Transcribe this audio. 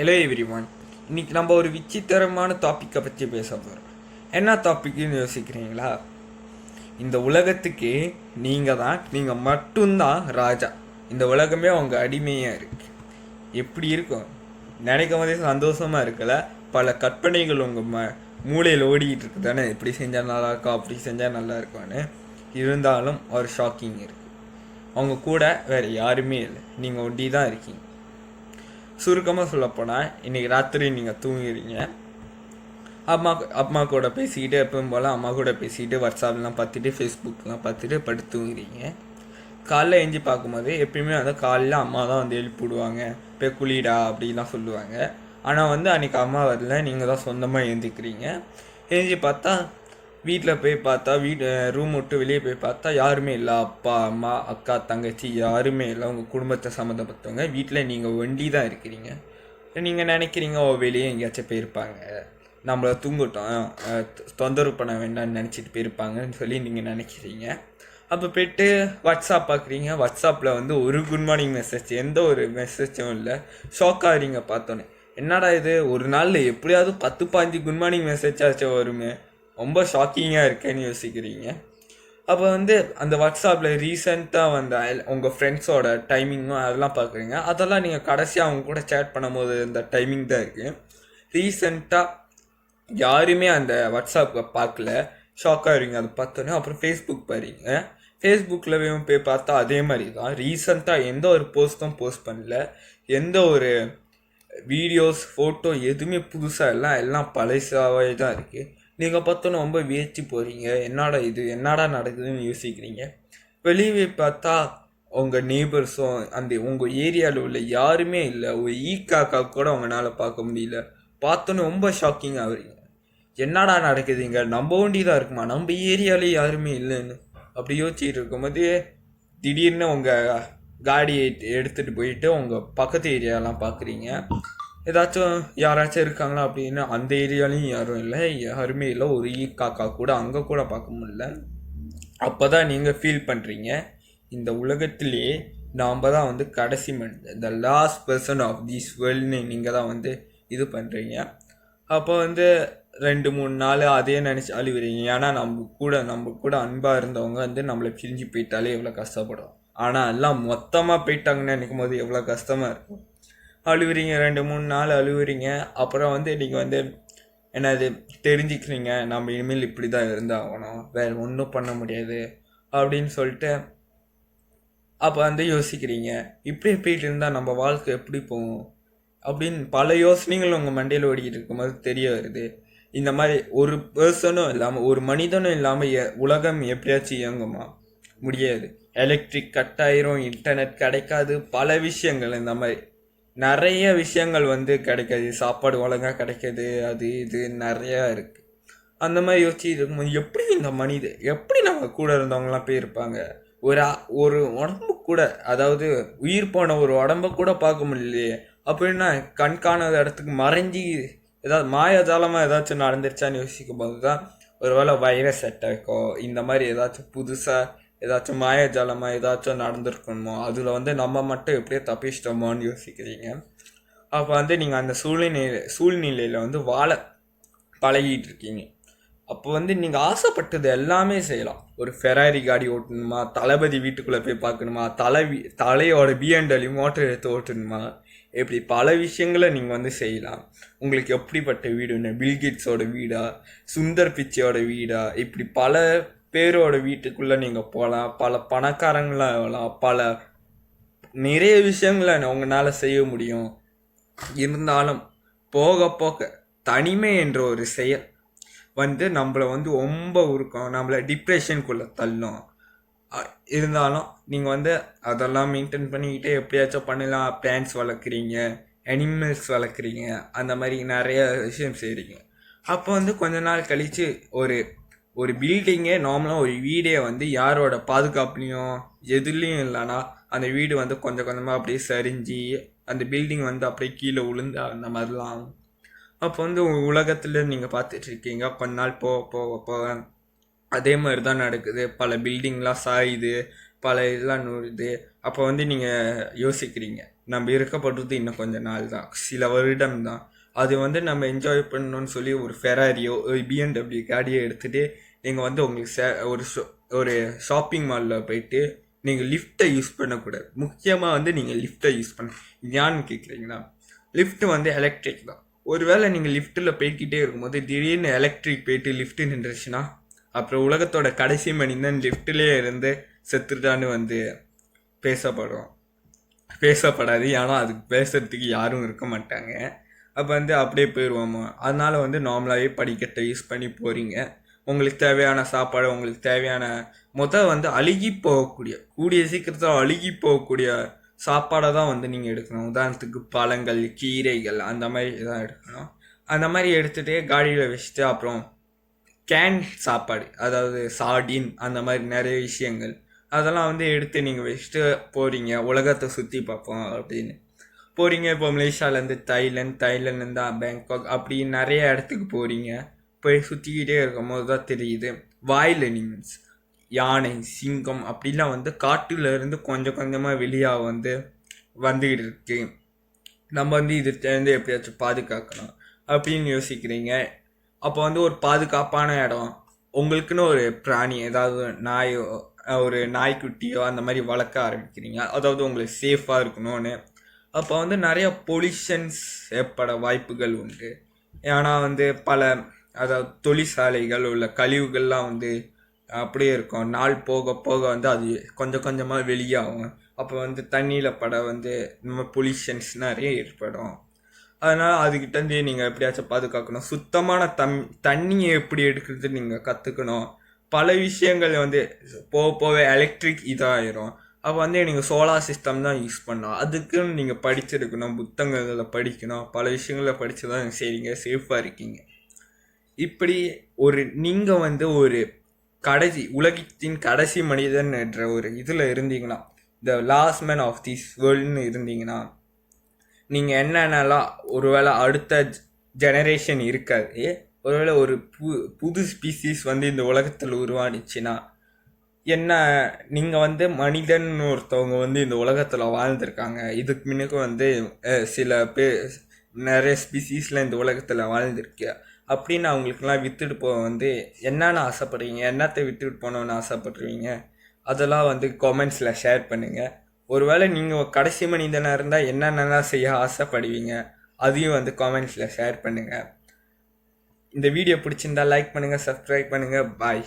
Hello everyone. இன்னைக்கு நம்ம ஒரு விசித்திரமான டாப்பிக்கை பற்றி பேச போகிறோம். என்ன டாப்பிக்னு யோசிக்கிறீங்களா? இந்த உலகத்துக்கே நீங்கள் மட்டும்தான் ராஜா. இந்த உலகமே உங்கள் அடிமையாக இருக்கு. எப்படி இருக்கும் நினைக்கும் போதே சந்தோஷமாக இருக்கல. பல கற்பனைகள் உங்கள் மூளையில் ஓடிக்கிட்டு இருக்கு தானே, இப்படி செஞ்சால் நல்லா இருக்கும், அப்படி செஞ்சால் நல்லா இருக்கும்னு. இருந்தாலும் ஒரு ஷாக்கிங் இருக்குது. அவங்க கூட வேறு யாருமே இல்லை, நீங்கள் ஒண்டி தான் இருக்கீங்க. சுருக்கமாக சொல்லப்போனால் இன்றைக்கி ராத்திரி நீங்கள் தூங்குறீங்க, அம்மா கூட பேசிக்கிட்டு, எப்பவும் போல் அம்மா கூட பேசிக்கிட்டு, வாட்ஸ்அப்லாம் பார்த்துட்டு, ஃபேஸ்புக்கெலாம் பார்த்துட்டு படுத்து தூங்குறீங்க. காலைல எஞ்சி பார்க்கும்போது எப்பயுமே வந்து காலையில் அம்மா தான் வந்து எழுப்பிவிடுவாங்க, போய் குளிடா அப்படிலாம் சொல்லுவாங்க. ஆனால் வந்து அன்றைக்கி அம்மா வரல, நீங்கள் தான் சொந்தமாக எழுந்திக்கிறீங்க. எழுஞ்சி பார்த்தா வீட்டில் போய் பார்த்தா ரூம் விட்டு வெளியே போய் பார்த்தா யாருமே இல்லை. அப்பா அம்மா அக்கா தங்கச்சி யாருமே இல்லை. உங்கள் குடும்பத்தை சம்மந்தப்பட்டவங்க. வீட்டில் நீங்கள் ஒண்டி தான் இருக்கிறீங்க. நீங்கள் நினைக்கிறீங்க வெளியே எங்கேயாச்சும் போயிருப்பாங்க, நம்மளை தூங்கட்டும், தொந்தரவு பண்ண வேண்டாம்னு நினச்சிட்டு போயிருப்பாங்கன்னு சொல்லி நீங்கள் நினைக்கிறீங்க. அப்போ போய்ட்டு வாட்ஸ்அப் பார்க்குறீங்க. வாட்ஸ்அப்பில் வந்து ஒரு குட் மார்னிங் மெசேஜ், எந்த ஒரு மெசேஜும் இல்லை. ஷாக் ஆகிறீங்க பார்த்தோன்னே. என்னடா இது, ஒரு நாளில் எப்படியாவது 10-15 குட் மார்னிங் மெசேஜாச்சும் வருமே, ரொம்ப ஷாக்கிங்காக இருக்கேன்னு யோசிக்கிறீங்க. அப்போ வந்து அந்த வாட்ஸ்அப்பில் ரீசெண்டாக வந்த உங்கள் ஃப்ரெண்ட்ஸோட டைமிங்கும் அதெல்லாம் பார்க்குறீங்க. அதெல்லாம் நீங்கள் கடைசியாக அவங்க கூட சேட் பண்ணும்போது இந்த டைமிங் தான் இருக்குது. ரீசெண்டாக யாருமே அந்த வாட்ஸ்அப்பை பார்க்கல. ஷாக்காக இருங்க அதை பார்த்தோன்னே. அப்புறம் ஃபேஸ்புக் பாருங்க. ஃபேஸ்புக்கில் போய் பார்த்தா அதே மாதிரி தான். ரீசெண்டாக எந்த ஒரு போஸ்ட்டும் போஸ்ட் பண்ணல, எந்த ஒரு வீடியோஸ் ஃபோட்டோ எதுவுமே புதுசாக எல்லாம் பழசாகவே தான் இருக்குது. நீங்கள் பார்த்தோன்னு ரொம்ப வியச்சி போகிறீங்க. என்னடா நடக்குதுன்னு யோசிக்கிறீங்க. வெளியே பார்த்தா உங்கள் நெய்பர்ஸும் உங்கள் ஏரியாவில் உள்ள யாருமே இல்லை. ஒரு காக்கா கூட உங்களால் பார்க்க முடியல. பார்த்தோன்னே ரொம்ப ஷாக்கிங் ஆகுறீங்க. என்னடா நடக்குதுங்க, நம்ம ஒண்டி தான் இருக்குமா, நம்ம ஏரியாவிலே யாருமே இல்லைன்னு அப்படி யோசிச்சுட்டு இருக்கும்போது திடீர்னு உங்கள் காடியை எடுத்துகிட்டு போயிட்டு உங்கள் பக்கத்து ஏரியாலாம் பார்க்குறீங்க. ஏதாச்சும் யாராச்சும் இருக்காங்களா அப்படின்னு. அந்த ஏரியாலையும் யாரும் இல்லை, யாருமே இல்லை. ஒரு காக்கா கூட அங்கே கூட பார்க்க முடியல. அப்போ தான் நீங்கள் ஃபீல் பண்ணுறீங்க, இந்த உலகத்திலேயே நாம் தான் வந்து கடைசி மனிதன், the last person of this வேர்ல்டுன்னு நீங்கள் தான் வந்து இது பண்ணுறீங்க. அப்போ வந்து 2-3 நாள் அதே நினச்சி அழுவுறீங்க. ஏன்னா நம்ம கூட அன்பாக இருந்தவங்க வந்து நம்மளை பிரிஞ்சு போயிட்டாலே எவ்வளோ கஷ்டப்படும். ஆனால் எல்லாம் மொத்தமாக போயிட்டாங்கன்னு நினைக்கும் போது எவ்வளோ கஷ்டமாக இருக்கும். அழுவுறீங்க, 2-3 நாள் அழுவுறீங்க. அப்புறம் வந்து நீங்கள் வந்து என்னது தெரிஞ்சுக்கிறீங்க, நம்ம இனிமேல் இப்படி தான் இருந்தாகணும், வேறு ஒன்றும் பண்ண முடியாது அப்படின்னு சொல்லிட்டு. அப்போ வந்து யோசிக்கிறீங்க, இப்படியே போயிட்டு இருந்தால் நம்ம வாழ்க்கை எப்படி போகும் அப்படின்னு பல யோசனைகள் உங்கள் மண்டையில் ஓடிக்கிட்டு இருக்கும்போது தெரிய வருது. இந்த மாதிரி ஒரு பர்சனும் இல்லாமல், ஒரு மனிதனும் இல்லாமல் உலகம் எப்படியாச்சும் இயங்குமா? முடியாது. எலக்ட்ரிக் கட் ஆயிரும், இன்டர்நெட் கிடைக்காது, பல விஷயங்கள் இந்த மாதிரி நிறைய விஷயங்கள் வந்து கிடைக்காது, சாப்பாடு ஒழுங்காக கிடைக்காது, அது இது நிறையா இருக்குது. அந்த மாதிரி யோசிச்சு இருக்கும்போது எப்படி இந்த எப்படி நம்ம கூட இருந்தவங்களாம் போயிருப்பாங்க? ஒரு உடம்பு கூட, அதாவது உயிர் போன ஒரு உடம்ப கூட பார்க்க முடியலையே அப்படின்னா, கண்காணாத இடத்துக்கு மறைஞ்சி ஏதாவது மாயாஜாலமாக ஏதாச்சும் நடந்துருச்சான்னு யோசிக்கும் போது தான் ஒரு வேளை வைரஸ் அட்டாக்கோ இந்த மாதிரி ஏதாச்சும் புதுசாக ஏதாச்சும் மாயாஜாலமாக ஏதாச்சும் நடந்திருக்கணுமோ, அதில் வந்து நம்ம மட்டும் எப்படியோ தப்பிச்சிட்டோமோன்னு யோசிக்கிறீங்க. அப்போ வந்து நீங்கள் அந்த சூழ்நிலையில் வந்து வாழ பழகிட்டு இருக்கீங்க. அப்போ வந்து நீங்கள் ஆசைப்பட்டது எல்லாமே செய்யலாம். ஒரு ஃபெராரி காடி ஓட்டணுமா, தளபதி வீட்டுக்குள்ளே போய் பார்க்கணுமா, தலையோட BMW மோட்டர் எடுத்து ஓட்டணுமா, இப்படி பல விஷயங்களை நீங்கள் வந்து செய்யலாம். உங்களுக்கு எப்படிப்பட்ட வீடுன்னு, பில்கேட்ஸோட வீடா, சுந்தர் பிச்சையோட வீடா, இப்படி பல பேரோட வீட்டுக்குள்ளே நீங்கள் போகலாம். பல பணக்காரங்களாம் நிறைய விஷயங்களை உங்களால் செய்ய முடியும். இருந்தாலும் போக போக தனிமை என்ற ஒரு செயல் வந்து நம்மளை வந்து ரொம்ப உருக்கும், நம்மளை டிப்ரெஷனுக்குள்ளே தள்ளும். இருந்தாலும் நீங்கள் வந்து அதெல்லாம் மெயின்டைன் பண்ணிக்கிட்டே எப்படியாச்சும் பண்ணலாம். பிளான்ஸ் வளர்க்குறீங்க, அனிமல்ஸ் வளர்க்குறீங்க, அந்த மாதிரி நிறைய விஷயம் செய்கிறீங்க. அப்போ வந்து கொஞ்ச நாள் கழித்து ஒரு பில்டிங்கே, நார்மலாக ஒரு வீடே வந்து யாரோட பாதுகாப்புலையும் எதுலேயும் இல்லைன்னா அந்த வீடு வந்து கொஞ்சம் கொஞ்சமாக அப்படியே சரிஞ்சு அந்த பில்டிங் வந்து அப்படியே கீழே விழுந்து அந்த மாதிரிலாம். அப்போ வந்து உலகத்தில் நீங்கள் பார்த்துட்ருக்கீங்க, கொஞ்ச நாள் போக போக போக அதே மாதிரி தான் நடக்குது. பல பில்டிங்லாம் சாயுது, பல இதெல்லாம் நூறுது. அப்போ வந்து நீங்கள் யோசிக்கிறீங்க, நம்ம இருக்கப்படுறது இன்னும் கொஞ்ச நாள் தான், சில வருடம் தான். அது வந்து நம்ம என்ஜாய் பண்ணணும்னு சொல்லி ஒரு ஃபெராரியோ ஒரு பிஎன்டபிள்யூ காடியோ எடுத்துகிட்டு நீங்கள் வந்து உங்களுக்கு ஒரு ஷாப்பிங் மாலில் போயிட்டு நீங்கள் லிஃப்ட்டை யூஸ் பண்ணக்கூடாது. முக்கியமாக வந்து நீங்கள் லிஃப்ட்டை யூஸ் பண்ண ஏன்னு கேட்குறீங்களா? லிஃப்ட் வந்து எலக்ட்ரிக் தான். ஒருவேளை நீங்கள் லிஃப்ட்டில் போய்கிட்டே இருக்கும்போது திடீர்னு எலக்ட்ரிக் போயிட்டு லிஃப்ட் நின்றுச்சுன்னா அப்புறம் உலகத்தோட கடைசி மனிதன் லிஃப்ட்லேயே இருந்து செத்துட்டான்னு வந்து பேசப்படாது. ஏன்னா அதுக்கு பேசுறதுக்கு யாரும் இருக்க மாட்டாங்க. அப்போ வந்து அப்படியே போயிடுவோமா. அதனால வந்து நார்மலாகவே படிக்கட்டை யூஸ் பண்ணி போகிறீங்க. உங்களுக்கு தேவையான சாப்பாடு, உங்களுக்கு தேவையான வந்து அழுகி போகக்கூடிய கூடிய சீக்கிரத்தில் அழுகி போகக்கூடிய சாப்பாடை தான் வந்து நீங்கள் எடுக்கணும். உதாரணத்துக்கு பழங்கள், கீரைகள் அந்த மாதிரி தான் எடுக்கணும். அந்த மாதிரி எடுத்துகிட்டே காடியில் வச்சுட்டு அப்புறம் கேன் சாப்பாடு, அதாவது சார்டின், அந்த மாதிரி நிறைய விஷயங்கள் அதெல்லாம் வந்து எடுத்து நீங்கள் வச்சுட்டு போகிறீங்க. உலகத்தை சுற்றி பார்ப்போம் அப்படின்னு போகிறீங்க. இப்போ மலேசியாவிலேருந்து தைலண்ட்லேருந்து பேங்காக் அப்படி நிறைய இடத்துக்கு போகிறீங்க. போய் சுற்றிக்கிட்டே இருக்கும் போது தான் தெரியுது வைல்ட் அனிமல்ஸ், யானை, சிங்கம் அப்படிலாம் வந்து காட்டுல இருந்து கொஞ்சம் கொஞ்சமாக வெளியாக வந்துக்கிட்டு இருக்கு. நம்ம வந்து இதுலேருந்து எப்படியாச்சும் பாதுகாக்கணும் அப்படின்னு யோசிக்கிறீங்க. அப்போ வந்து ஒரு பாதுகாப்பான இடம் உங்களுக்குன்னு ஒரு பிராணி, ஏதாவது நாயோ ஒரு நாய்க்குட்டியோ அந்த மாதிரி வளர்க்க ஆரம்பிக்கிறீங்க. அதாவது உங்களுக்கு சேஃபாக இருக்கணும்னு. அப்போ வந்து நிறைய பொல்யூஷன்ஸ் ஏற்பட வாய்ப்புகள் உண்டு. ஏன்னா வந்து பல அதாவது தொழிற்சாலைகள் உள்ள கழிவுகள்லாம் வந்து அப்படியே இருக்கும். நாள் போக போக வந்து அது கொஞ்சம் கொஞ்சமாக வெளியாகும். அப்போ வந்து தண்ணியில் பட வந்து நம்ம பொல்யூஷன்ஸ் நிறைய ஏற்படும். அதனால் அதுக்கிட்டேருந்து நீங்கள் எப்படியாச்சும் பாதுகாக்கணும். சுத்தமான தண்ணியை எப்படி எடுக்கிறது நீங்கள் கற்றுக்கணும். பல விஷயங்கள் வந்து போக போக எலக்ட்ரிக் இதாகிடும். அப்போ வந்து நீங்கள் சோலார் சிஸ்டம் தான் யூஸ் பண்ணணும். அதுக்குன்னு நீங்கள் படிச்சிருக்கணும், புத்தகங்களில் படிக்கணும், பல விஷயங்களில் படித்து தான் சரிங்க சேஃபாக இருக்கீங்க. இப்படி நீங்கள் வந்து ஒரு உலகத்தின் கடைசி மனிதன் என்ற ஒரு இதில் இருந்தீங்கன்னா, the last man of this வேர்ல்டுன்னு இருந்தீங்கன்னா, நீங்கள் என்னென்னலாம் ஒருவேளை அடுத்த ஜெனரேஷன் இருக்காது, ஒருவேளை ஒரு புது ஸ்பீசிஸ் வந்து இந்த உலகத்தில் உருவானிச்சுன்னா என்ன, நீங்கள் வந்து மனிதன் ஒருத்தவங்க வந்து இந்த உலகத்தில் வாழ்ந்துருக்காங்க. இதுக்கு முன்னுக்கு வந்து சில நிறைய ஸ்பீசிஸில் இந்த உலகத்தில் வாழ்ந்துருக்கு அப்படின்னு அவங்களுக்குலாம் விற்றுட்டு போக வந்து என்னென்ன ஆசைப்படுறீங்க, என்னத்தை விட்டுட்டு போகணுன்னு ஆசைப்படுறீங்க, அதெல்லாம் வந்து கமெண்ட்ஸில் ஷேர் பண்ணுங்கள். ஒருவேளை நீங்கள் கடைசி மனிதனாக இருந்தால் என்னென்னலாம் செய்ய ஆசைப்படுவீங்க அதையும் வந்து கமெண்ட்ஸில் ஷேர் பண்ணுங்கள். இந்த வீடியோ பிடிச்சிருந்தா லைக் பண்ணுங்கள், சப்ஸ்கிரைப் பண்ணுங்கள். பாய்.